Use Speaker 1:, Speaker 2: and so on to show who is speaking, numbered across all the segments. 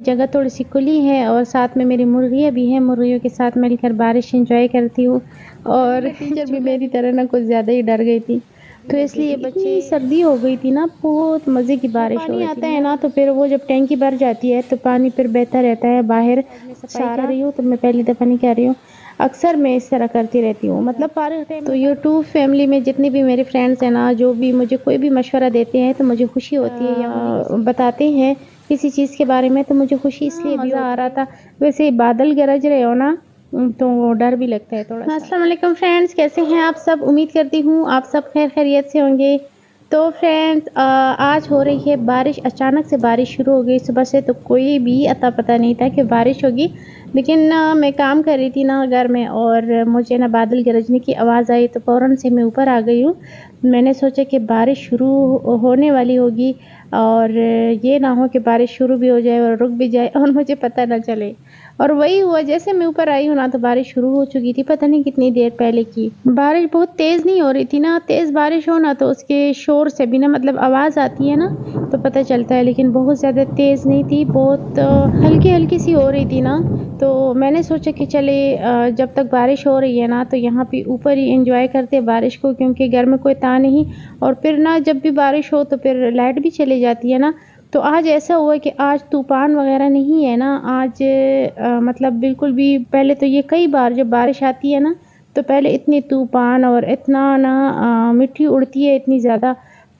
Speaker 1: جگہ تھوڑی سی کھلی ہے اور ساتھ میں میری مرغیاں بھی ہیں، مرغیوں کے ساتھ مل کر بارش انجوائے کرتی ہوں۔ اور ٹیچر بھی میری طرح نہ کچھ زیادہ ہی ڈر گئی تھی، تو اس لیے اتنی سردی ہو گئی تھی نا، بہت مزے کی بارش ہو رہی تھی۔ پانی آتا ہے نا تو پھر وہ جب ٹینکی بھر جاتی ہے تو پانی پھر بہتا رہتا ہے باہر۔ صفائی کر رہی ہوں تو میں پہلی دفعہ نہیں کر رہی ہوں، اکثر میں اس طرح کرتی رہتی ہوں، مطلب فارغ ٹائم۔ تو یوٹیوب فیملی میں جتنی بھی میرے فرینڈس ہیں نا، جو بھی مجھے کوئی بھی مشورہ دیتے ہیں تو مجھے خوشی ہوتی ہے، یا بتاتے ہیں کسی چیز کے بارے میں تو مجھے خوشی اس لیے مزہ آ رہا تھا۔ ویسے بادل گرج رہے ہو نا تو ڈر بھی لگتا ہے تھوڑا سا۔ السلام علیکم فرینڈس، کیسے ہیں آپ سب؟ امید کرتی ہوں آپ سب خیر خیریت سے ہوں گے۔ تو فرینڈس آج ہو رہی ہے بارش، اچانک سے بارش شروع ہو گئی صبح سے، تو کوئی بھی اتا پتہ نہیں تھا کہ بارش ہوگی، لیکن میں کام کر رہی تھی نا گھر میں اور مجھے نا بادل گرجنے کی آواز آئی تو فوراً سے میں اوپر آ گئی ہوں۔ میں نے سوچا کہ بارش شروع ہونے والی ہوگی اور یہ نہ ہو کہ بارش شروع بھی ہو جائے اور رک بھی جائے اور مجھے پتہ نہ چلے، اور وہی ہوا۔ جیسے میں اوپر آئی ہوں نا تو بارش شروع ہو چکی تھی، پتہ نہیں کتنی دیر پہلے کی۔ بارش بہت تیز نہیں ہو رہی تھی نا، تیز بارش ہو نا تو اس کے شور سے بھی نا، مطلب آواز آتی ہے نا تو پتہ چلتا ہے، لیکن بہت زیادہ تیز نہیں تھی، بہت ہلکی ہلکی سی ہو رہی تھی نا۔ تو میں نے سوچا کہ چلے جب تک بارش ہو رہی ہے نا تو یہاں پہ اوپر ہی انجوائے کرتے بارش کو، کیونکہ گھر میں کوئی تھا نہیں، اور پھر نا جب بھی بارش ہو تو پھر لائٹ بھی چلی جاتی ہے نا۔ تو آج ایسا ہوا کہ آج طوفان وغیرہ نہیں ہے نا، آج مطلب بالکل بھی، پہلے تو یہ کئی بار جب بارش آتی ہے نا تو پہلے اتنی طوفان اور اتنا نا مٹی اڑتی ہے اتنی زیادہ،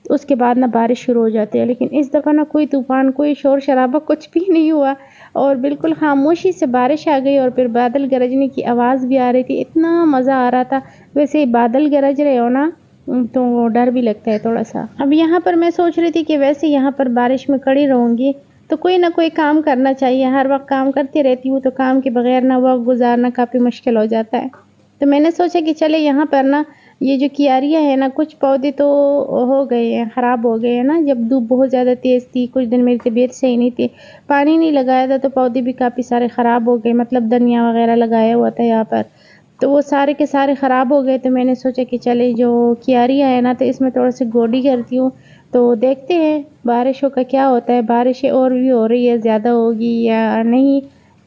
Speaker 1: اس کے بعد نا بارش شروع ہو جاتی ہے، لیکن اس دفعہ نا کوئی طوفان، کوئی شور شرابہ کچھ بھی نہیں ہوا، اور بالکل خاموشی سے بارش آ گئی اور پھر بادل گرجنے کی آواز بھی آ رہی تھی، اتنا مزہ آ رہا تھا۔ ویسے بادل گرج رہے ہو نا تو ڈر بھی لگتا ہے تھوڑا سا۔ اب یہاں پر میں سوچ رہی تھی کہ ویسے یہاں پر بارش میں کڑی رہوں گی تو کوئی نہ کوئی کام کرنا چاہیے، ہر وقت کام کرتی رہتی ہوں تو کام کے بغیر نہ وقت گزارنا کافی مشکل ہو جاتا ہے۔ تو میں نے سوچا کہ چلے یہاں پر نا یہ جو کیاریاں ہیں نا، کچھ پودے تو ہو گئے ہیں، خراب ہو گئے ہیں نا، جب دھوپ بہت زیادہ تیز تھی، کچھ دن میری طبیعت صحیح نہیں تھی، پانی نہیں لگایا تھا تو پودے بھی کافی سارے خراب ہو گئے، مطلب دھنیا وغیرہ لگایا ہوا تھا یہاں پر، تو وہ سارے کے سارے خراب ہو گئے۔ تو میں نے سوچا کہ چلے جو کیاریاں ہے نا تو اس میں تھوڑا سی گوڈی کرتی ہوں، تو دیکھتے ہیں بارشوں کا کیا ہوتا ہے، بارشیں اور بھی ہو رہی ہے، زیادہ ہوگی یا نہیں،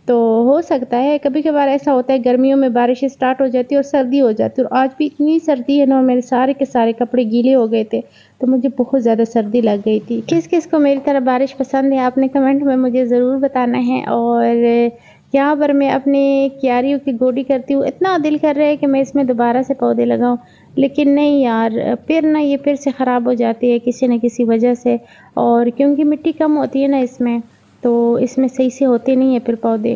Speaker 1: تو ہو سکتا ہے کبھی کبھار ایسا ہوتا ہے گرمیوں میں بارشیں سٹارٹ ہو جاتی ہے اور سردی ہو جاتی ہے، اور آج بھی اتنی سردی ہے نا، میرے سارے کے سارے کپڑے گیلے ہو گئے تھے تو مجھے بہت زیادہ سردی لگ گئی تھی۔ کس کس کو میری طرح بارش پسند ہے آپ نے کمنٹ میں مجھے ضرور بتانا ہے۔ اور یہاں پر میں اپنے کیاریوں کی گوڈی کرتی ہوں، اتنا دل کر رہا ہے کہ میں اس میں دوبارہ سے پودے لگاؤں، لیکن نہیں یار، پھر نہ یہ پھر سے خراب ہو جاتی ہے کسی نہ کسی وجہ سے، اور کیونکہ مٹی کم ہوتی ہے نا اس میں، تو اس میں صحیح سے ہوتے نہیں ہیں پھر پودے۔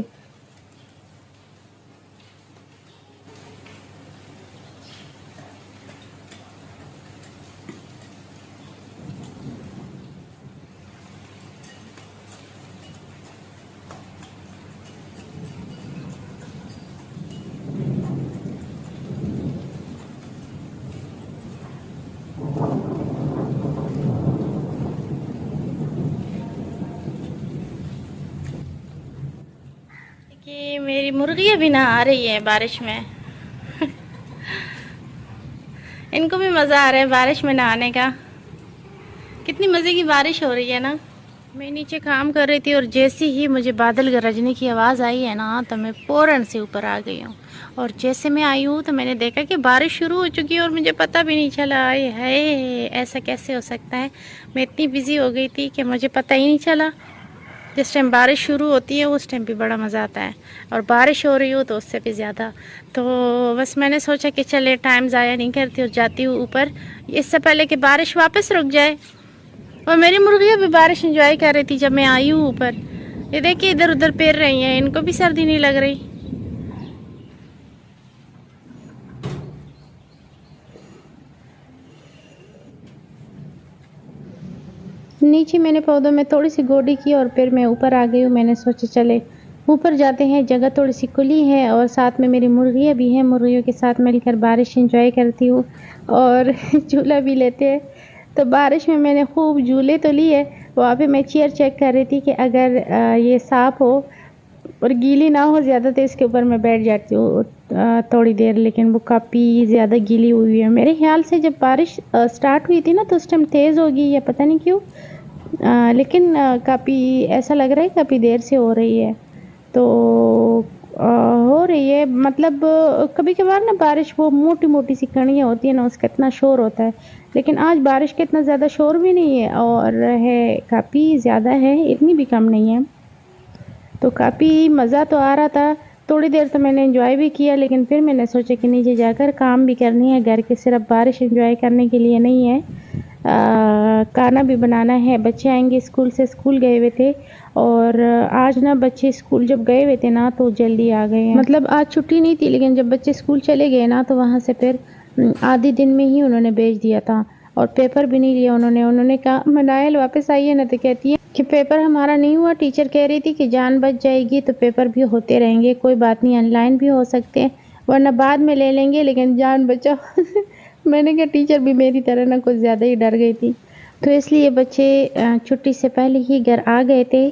Speaker 2: کہ میری مرغیاں بھی نہ آ رہی ہیں بارش میں ان کو بھی مزہ آ رہا ہے بارش میں نہانے کا، کتنی مزے کی بارش ہو رہی ہے نا۔ میں نیچے کام کر رہی تھی اور جیسے ہی مجھے بادل گرجنے کی آواز آئی ہے نا تو میں فوراً سے اوپر آ گئی ہوں، اور جیسے میں آئی ہوں تو میں نے دیکھا کہ بارش شروع ہو چکی ہے اور مجھے پتہ بھی نہیں چلا، ہے ایسا کیسے ہو سکتا ہے۔ میں اتنی بزی ہو گئی تھی کہ مجھے پتہ ہی نہیں چلا۔ جس ٹائم بارش شروع ہوتی ہے اس ٹائم بھی بڑا مزہ آتا ہے، اور بارش ہو رہی ہو تو اس سے بھی زیادہ۔ تو بس میں نے سوچا کہ چلے ٹائم ضائع نہیں کرتی اور جاتی ہوں اوپر، اس سے پہلے کہ بارش واپس رک جائے۔ اور میری مرغیاں بھی بارش انجوائے کر رہی تھی جب میں آئی ہوں اوپر، یہ دیکھیے ادھر ادھر پھر رہی ہیں، ان کو بھی سردی نہیں لگ رہی۔
Speaker 1: نیچے میں نے پودوں میں تھوڑی سی گوڈی کی اور پھر میں اوپر آ گئی ہوں۔ میں نے سوچا چلے اوپر جاتے ہیں، جگہ تھوڑی سی کھلی ہے اور ساتھ میں میری مرغیاں بھی ہیں، مرغیوں کے ساتھ مل کر بارش انجوائے کرتی ہوں اور جھولا بھی لیتے ہیں۔ تو بارش میں نے خوب جھولے تو لیے، وہاں پہ میں چیئر چیک کر رہی تھی کہ اگر یہ صاف ہو اور گیلی نہ ہو زیادہ تو اس کے اوپر میں بیٹھ جاتی ہوں تھوڑی دیر، لیکن وہ کافی زیادہ گیلی ہوئی ہے۔ میرے خیال سے جب بارش سٹارٹ ہوئی تھی نا تو اس ٹائم تیز ہوگی یا پتہ نہیں کیوں، لیکن کافی ایسا لگ رہا ہے کافی دیر سے ہو رہی ہے، تو ہو رہی ہے مطلب کبھی کبھار نا بارش وہ موٹی موٹی سی کڑیاں ہوتی ہیں نا، اس کا اتنا شور ہوتا ہے، لیکن آج بارش کا اتنا زیادہ شور بھی نہیں ہے اور ہے کافی زیادہ ہے، اتنی بھی کم نہیں ہے، تو کافی مزہ تو آ رہا تھا۔ تھوڑی دیر تو میں نے انجوائے بھی کیا، لیکن پھر میں نے سوچا کہ نیچے جا کر کام بھی کرنی ہے گھر کے، صرف بارش انجوائے کرنے کے لیے نہیں ہے، کھانا بھی بنانا ہے۔ بچے آئیں گے اسکول سے، اسکول گئے ہوئے تھے، اور آج نا بچے اسکول جب گئے ہوئے تھے نا تو جلدی آ گئے ہیں، مطلب آج چھٹی نہیں تھی، لیکن جب بچے اسکول چلے گئے نا تو وہاں سے پھر آدھی دن میں ہی انہوں نے بھیج دیا تھا، اور پیپر بھی نہیں لیا انہوں نے کہا منائل واپس آئی ہے نا تو کہتی ہے کہ پیپر ہمارا نہیں ہوا، ٹیچر کہہ رہی تھی کہ جان بچ جائے گی تو پیپر بھی ہوتے رہیں گے، کوئی بات نہیں، آن لائن بھی ہو سکتے ہیں ورنہ بعد میں لے لیں گے، لیکن جان بچاؤ۔ میں نے کہا ٹیچر بھی میری طرح نہ کچھ زیادہ ہی ڈر گئی تھی، تو اس لیے بچے چھٹی سے پہلے ہی گھر آ گئے تھے۔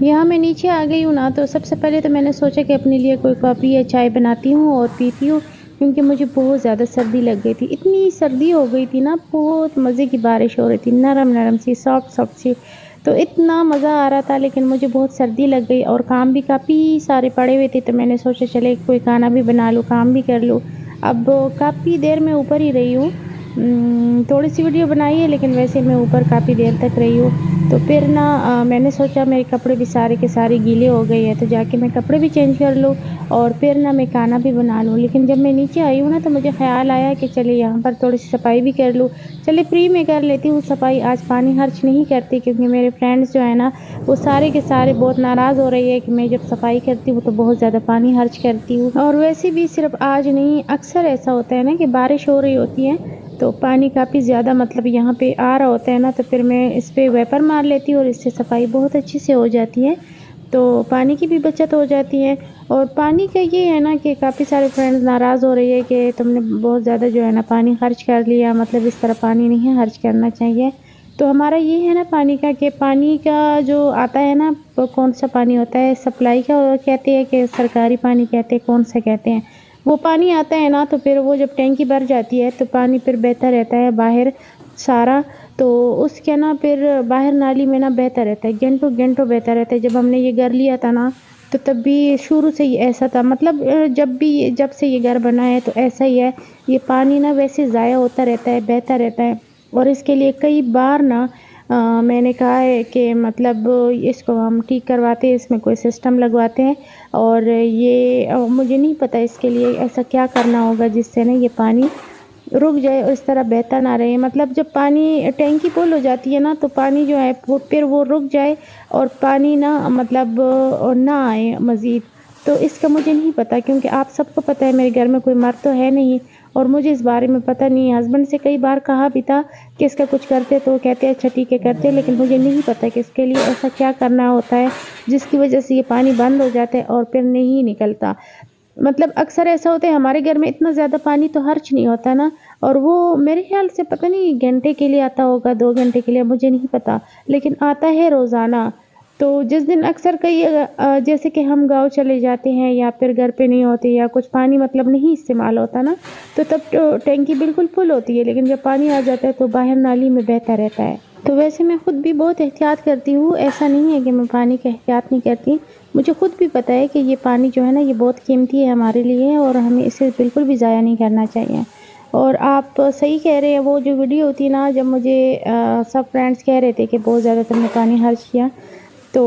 Speaker 1: یہاں میں نیچے آ گئی ہوں نا، تو سب سے پہلے تو میں نے سوچا کہ اپنے لیے کوئی کافی یا چائے بناتی ہوں اور پیتی ہوں، کیونکہ مجھے بہت زیادہ سردی لگ گئی تھی، اتنی سردی ہو گئی تھی نا، بہت مزے کی بارش ہو رہی تھی، نرم نرم سی، سافٹ سافٹ سی، تو اتنا مزہ آ رہا تھا، لیکن مجھے بہت سردی لگ گئی اور کام بھی کافی سارے پڑے ہوئے تھے، تو میں نے سوچا چلے کوئی کھانا بھی بنا لوں، کام بھی کر لوں۔ اب کافی دیر میں اوپر ہی رہی ہوں، تھوڑی سی ویڈیو بنائی ہے، لیکن ویسے میں اوپر کافی دیر تک رہی ہوں، تو پھر نا میں نے سوچا میرے کپڑے بھی سارے کے سارے گیلے ہو گئے ہیں، تو جا کے میں کپڑے بھی چینج کر لوں اور پھر نا میں کھانا بھی بنا لوں، لیکن جب میں نیچے آئی ہوں نا تو مجھے خیال آیا کہ چلے یہاں پر تھوڑی سی صفائی بھی کر لوں، چلے فری میں کر لیتی ہوں صفائی، آج پانی خرچ نہیں کرتی، کیونکہ میرے فرینڈس جو ہے نا وہ سارے کے سارے بہت ناراض ہو رہی ہے کہ میں جب صفائی کرتی ہوں تو بہت زیادہ پانی خرچ کرتی ہوں، اور ویسے بھی صرف آج نہیں، اکثر ایسا ہوتا ہے نا کہ بارش ہو رہی ہوتی ہے تو پانی کافی زیادہ مطلب یہاں پہ آ رہا ہوتا ہے نا، تو پھر میں اس پہ ویپر مار لیتی ہوں اور اس سے صفائی بہت اچھے سے ہو جاتی ہے، تو پانی کی بھی بچت ہو جاتی ہے۔ اور پانی کا یہ ہے نا کہ کافی سارے فرینڈز ناراض ہو رہی ہے کہ تم نے بہت زیادہ جو ہے نا پانی خرچ کر لیا، مطلب اس طرح پانی نہیں خرچ کرنا چاہیے، تو ہمارا یہ ہے نا پانی کا کہ پانی کا جو آتا ہے نا، وہ کون سا پانی ہوتا ہے، سپلائی کا کہتے ہیں کہ سرکاری پانی کہتے ہیں، کون سا کہتے ہیں، وہ پانی آتا ہے نا، تو پھر وہ جب ٹینکی بھر جاتی ہے تو پانی پھر بہتا رہتا ہے باہر سارا، تو اس کے نا پھر باہر نالی میں نا بہتا رہتا ہے، گھنٹوں گھنٹوں بہتا رہتا ہے۔ جب ہم نے یہ گھر لیا تھا نا تو تب بھی شروع سے ہی ایسا تھا، مطلب جب سے یہ گھر بنا ہے تو ایسا ہی ہے، یہ پانی نا ویسے ضائع ہوتا رہتا ہے، بہتا رہتا ہے، اور اس کے لیے کئی بار نا میں نے کہا ہے کہ مطلب اس کو ہم ٹھیک کرواتے ہیں، اس میں کوئی سسٹم لگواتے ہیں، اور یہ مجھے نہیں پتہ اس کے لیے ایسا کیا کرنا ہوگا جس سے نا یہ پانی رک جائے اور اس طرح بہتا نہ رہے، مطلب جب پانی ٹینکی فل ہو جاتی ہے نا تو پانی جو ہے پھر وہ رک جائے اور پانی نہ مطلب نہ آئے مزید، تو اس کا مجھے نہیں پتہ، کیونکہ آپ سب کو پتہ ہے میرے گھر میں کوئی مرد تو ہے نہیں اور مجھے اس بارے میں پتہ نہیں ہے، ہسبینڈ سے کئی بار کہا بھی تھا کہ اس کا کچھ کرتے تو کہتے ہیں اچھا ٹھیک ہے کرتے، لیکن مجھے نہیں پتہ کہ اس کے لیے ایسا کیا کرنا ہوتا ہے جس کی وجہ سے یہ پانی بند ہو جاتا ہے اور پھر نہیں نکلتا، مطلب اکثر ایسا ہوتا ہے ہمارے گھر میں اتنا زیادہ پانی تو خرچ نہیں ہوتا نا، اور وہ میرے خیال سے پتہ نہیں گھنٹے کے لیے آتا ہوگا، 2 گھنٹے کے لیے، مجھے نہیں پتہ، لیکن آتا ہے روزانہ، تو جس دن اکثر کئی جیسے کہ ہم گاؤں چلے جاتے ہیں یا پھر گھر پہ نہیں ہوتے یا کچھ پانی مطلب نہیں استعمال ہوتا نا، تو تب ٹینکی بالکل فل ہوتی ہے، لیکن جب پانی آ جاتا ہے تو باہر نالی میں بہتا رہتا ہے، تو ویسے میں خود بھی بہت احتیاط کرتی ہوں، ایسا نہیں ہے کہ میں پانی کا احتیاط نہیں کرتی، مجھے خود بھی پتہ ہے کہ یہ پانی جو ہے نا یہ بہت قیمتی ہے ہمارے لیے اور ہمیں اسے بالکل بھی ضائع نہیں کرنا چاہیے، اور آپ صحیح کہہ رہے ہیں، وہ جو ویڈیو ہوتی ہے نا جب مجھے سب فرینڈس کہہ رہے تھے کہ بہت زیادہ تم نے پانی خرچ کیا، تو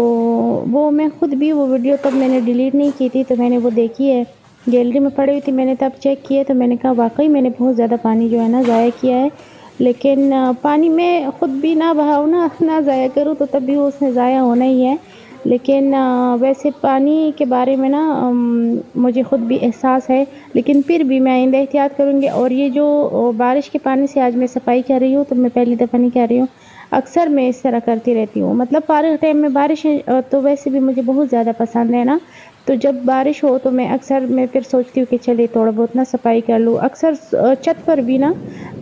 Speaker 1: وہ میں خود بھی وہ ویڈیو تب میں نے ڈیلیٹ نہیں کی تھی، تو میں نے وہ دیکھی ہے، گیلری میں پڑی ہوئی تھی، میں نے تب چیک کیا تو میں نے کہا واقعی میں نے بہت زیادہ پانی جو ہے نا ضائع کیا ہے۔ لیکن پانی میں خود بھی نہ بہاؤ نہ ضائع کروں تو تب بھی اس نے ضائع ہونا ہی ہے۔ لیکن ویسے پانی کے بارے میں نا مجھے خود بھی احساس ہے، لیکن پھر بھی میں آئندہ احتیاط کروں گی۔ اور یہ جو بارش کے پانی سے آج میں صفائی کر رہی ہوں تو میں پہلی دفعہ نہیں کر رہی ہوں، اکثر میں اس طرح کرتی رہتی ہوں۔ مطلب فارغ ٹائم میں بارش تو ویسے بھی مجھے بہت زیادہ پسند ہے نا، تو جب بارش ہو تو میں اکثر میں پھر سوچتی ہوں کہ چلے تھوڑا بہت نا صفائی کر لوں۔ اکثر چھت پر بھی نا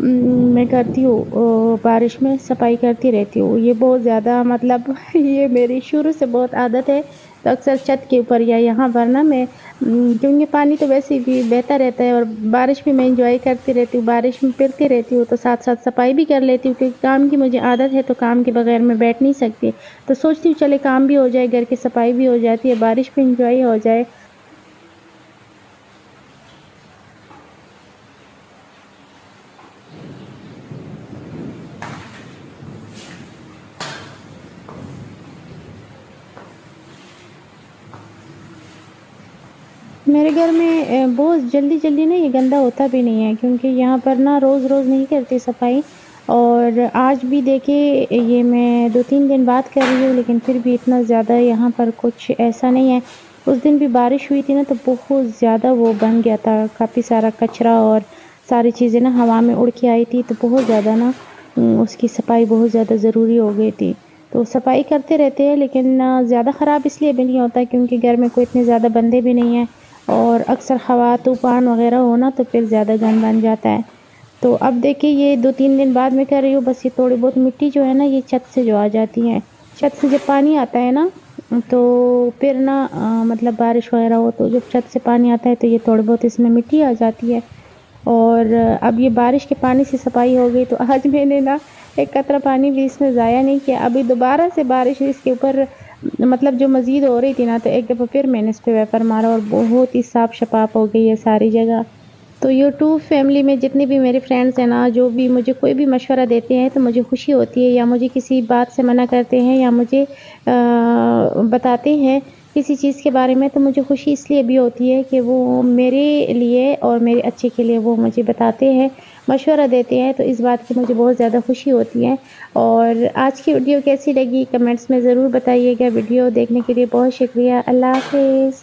Speaker 1: میں کرتی ہوں، بارش میں صفائی کرتی رہتی ہوں۔ یہ بہت زیادہ مطلب یہ میری شروع سے بہت عادت ہے، تو اکثر چھت کے اوپر یا یہاں پر نا میں کیونکہ پانی تو ویسے بھی بہتا رہتا ہے اور بارش بھی میں انجوائے کرتی رہتی ہوں، بارش میں پھرتی رہتی ہوں، تو ساتھ ساتھ صفائی بھی کر لیتی ہوں کیونکہ کام کی مجھے عادت ہے، تو کام کے بغیر میں بیٹھ نہیں سکتی، تو سوچتی ہوں چلے کام بھی ہو جائے، گھر کی صفائی بھی ہو جاتی ہے، بارش بھی انجوائے ہو جائے۔ میرے گھر میں بہت جلدی نا یہ گندا ہوتا بھی نہیں ہے، کیونکہ یہاں پر نا روز نہیں کرتی صفائی، اور آج بھی دیکھے یہ میں 2-3 دن بعد کر رہی ہوں، لیکن پھر بھی اتنا زیادہ یہاں پر کچھ ایسا نہیں ہے۔ اس دن بھی بارش ہوئی تھی نا تو بہت زیادہ وہ بن گیا تھا، کافی سارا کچرا اور ساری چیزیں نا ہوا میں اڑ کے آئی تھی، تو بہت زیادہ نا اس کی صفائی بہت زیادہ ضروری ہو گئی تھی۔ تو صفائی کرتے رہتے ہیں، لیکن زیادہ خراب اس لیے بھی نہیں ہوتا کیونکہ گھر میں کوئی اتنے زیادہ بندے بھی نہیں ہیں، اور اکثر ہوا طوفان وغیرہ ہونا تو پھر زیادہ گند بن جاتا ہے۔ تو اب دیکھیں یہ 2-3 دن بعد میں کر رہی ہوں، بس یہ تھوڑی بہت مٹی جو ہے نا یہ چھت سے جو آ جاتی ہے، چھت سے جب پانی آتا ہے نا تو پھر نا مطلب بارش وغیرہ ہو تو جب چھت سے پانی آتا ہے تو یہ تھوڑی بہت اس میں مٹی آ جاتی ہے، اور اب یہ بارش کے پانی سے صفائی ہو گئی، تو آج میں نے نا ایک قطرہ پانی بھی اس میں ضائع نہیں کیا۔ ابھی دوبارہ سے بارش اس کے اوپر مطلب جو مزید ہو رہی تھی نا، تو ایک دفعہ پھر میں نے اس پہ ویپر مارا اور بہت ہی صاف شفاف ہو گئی ہے ساری جگہ۔ تو یوٹیوب فیملی میں جتنے بھی میرے فرینڈس ہیں نا، جو بھی مجھے کوئی بھی مشورہ دیتے ہیں تو مجھے خوشی ہوتی ہے، یا مجھے کسی بات سے منع کرتے ہیں یا مجھے بتاتے ہیں کسی چیز کے بارے میں، تو مجھے خوشی اس لیے بھی ہوتی ہے کہ وہ میرے لیے اور میرے اچھے کے لیے وہ مجھے بتاتے ہیں، مشورہ دیتے ہیں، تو اس بات کی مجھے بہت زیادہ خوشی ہوتی ہے۔ اور آج کی ویڈیو کیسی لگی کمنٹس میں ضرور بتائیے گا۔ ویڈیو دیکھنے کے لیے بہت شکریہ، اللہ حافظ۔